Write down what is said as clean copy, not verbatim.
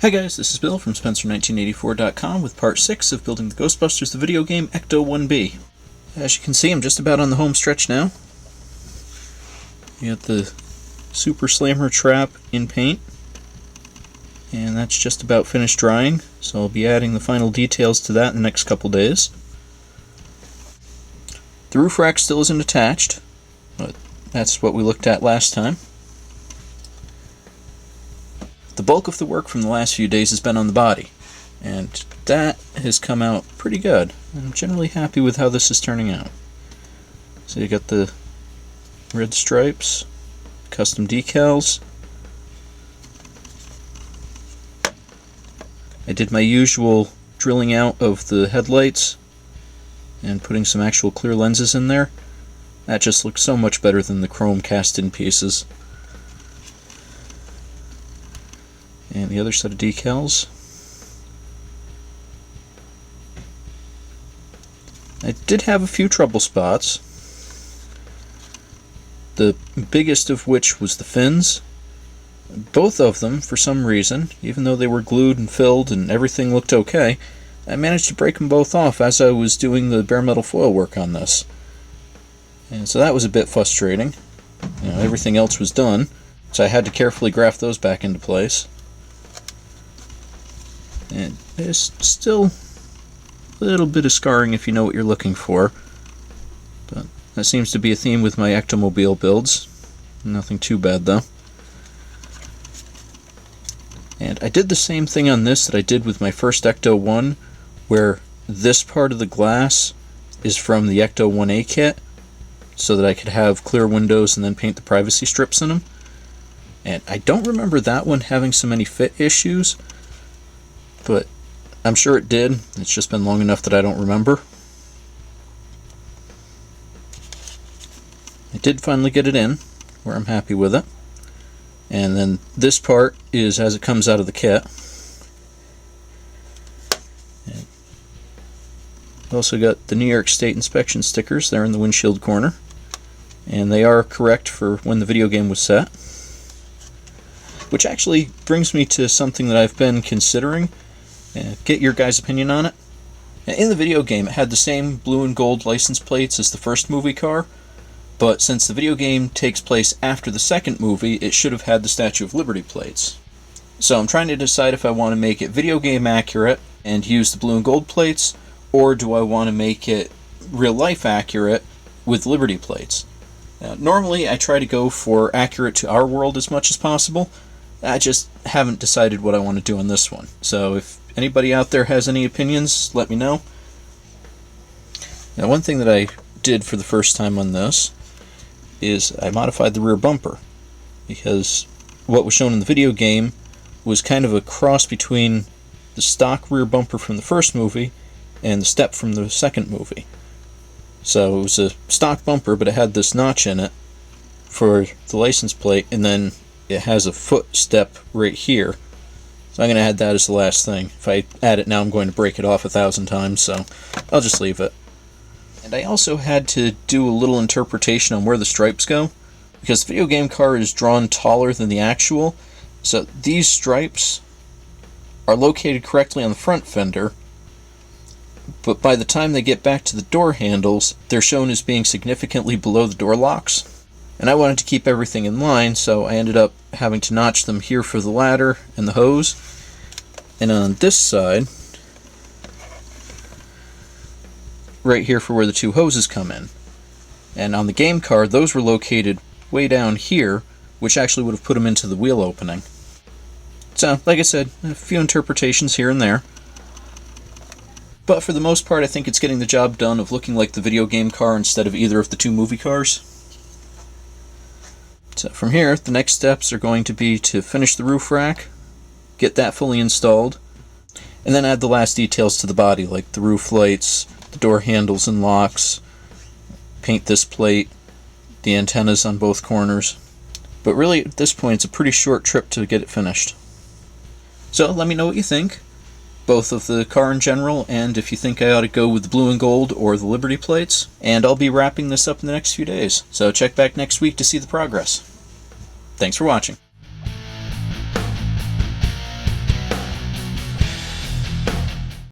Hi guys, this is Bill from Spencer1984.com with part 6 of building the Ghostbusters the video game Ecto-1B. As you can see, I'm just about on the home stretch now. You got the Super Slammer trap in paint, and that's just about finished drying, so I'll be adding the final details to that in the next couple days. The roof rack still isn't attached, but that's what we looked at last time. The bulk of the work from the last few days has been on the body, and that has come out pretty good. I'm generally happy with how this is turning out. So you got the red stripes, custom decals. I did my usual drilling out of the headlights and putting some actual clear lenses in there. That just looks so much better than the chrome cast-in pieces. And the other set of decals. I did have a few trouble spots. The biggest of which was the fins. Both of them, for some reason, even though they were glued and filled and everything looked okay, I managed to break them both off as I was doing the bare metal foil work on this. And so that was a bit frustrating. You know, everything else was done, so I had to carefully graft those back into place. And there's still a little bit of scarring if you know what you're looking for. But that seems to be a theme with my Ectomobile builds. Nothing too bad though. And I did the same thing on this that I did with my first Ecto-1, where this part of the glass is from the Ecto-1A kit, so that I could have clear windows and then paint the privacy strips in them. And I don't remember that one having so many fit issues, but I'm sure it did. It's just been long enough that I don't remember. I did finally get it in, where I'm happy with it. And then this part is as it comes out of the kit. And also got the New York State inspection stickers there in the windshield corner. And they are correct for when the video game was set. Which actually brings me to something that I've been considering. Get your guys' opinion on it. In the video game, it had the same blue and gold license plates as the first movie car, but since the video game takes place after the second movie, it should have had the Statue of Liberty plates. So I'm trying to decide if I want to make it video game accurate and use the blue and gold plates, or do I want to make it real life accurate with Liberty plates. Now, normally I try to go for accurate to our world as much as possible. I just haven't decided what I want to do on this one. So if anybody out there has any opinions, let me know. Now, one thing that I did for the first time on this is I modified the rear bumper, because what was shown in the video game was kind of a cross between the stock rear bumper from the first movie and the step from the second movie. So it was a stock bumper, but it had this notch in it for the license plate, and then it has a footstep right here. So I'm going to add that as the last thing. If I add it now, I'm going to break it off 1,000 times, so I'll just leave it. And I also had to do a little interpretation on where the stripes go, because the video game car is drawn taller than the actual, so these stripes are located correctly on the front fender, but by the time they get back to the door handles, they're shown as being significantly below the door locks. And I wanted to keep everything in line, so I ended up having to notch them here for the ladder and the hose. And on this side, right here for where the two hoses come in. And on the game car, those were located way down here, which actually would have put them into the wheel opening. So, like I said, a few interpretations here and there. But for the most part, I think it's getting the job done of looking like the video game car instead of either of the two movie cars. So from here, the next steps are going to be to finish the roof rack, get that fully installed, and then add the last details to the body, like the roof lights, the door handles and locks, paint this plate, the antennas on both corners. But really, at this point, it's a pretty short trip to get it finished. So let me know what you think, both of the car in general, and if you think I ought to go with the blue and gold or the Liberty plates. And I'll be wrapping this up in the next few days, so check back next week to see the progress. Thanks for watching.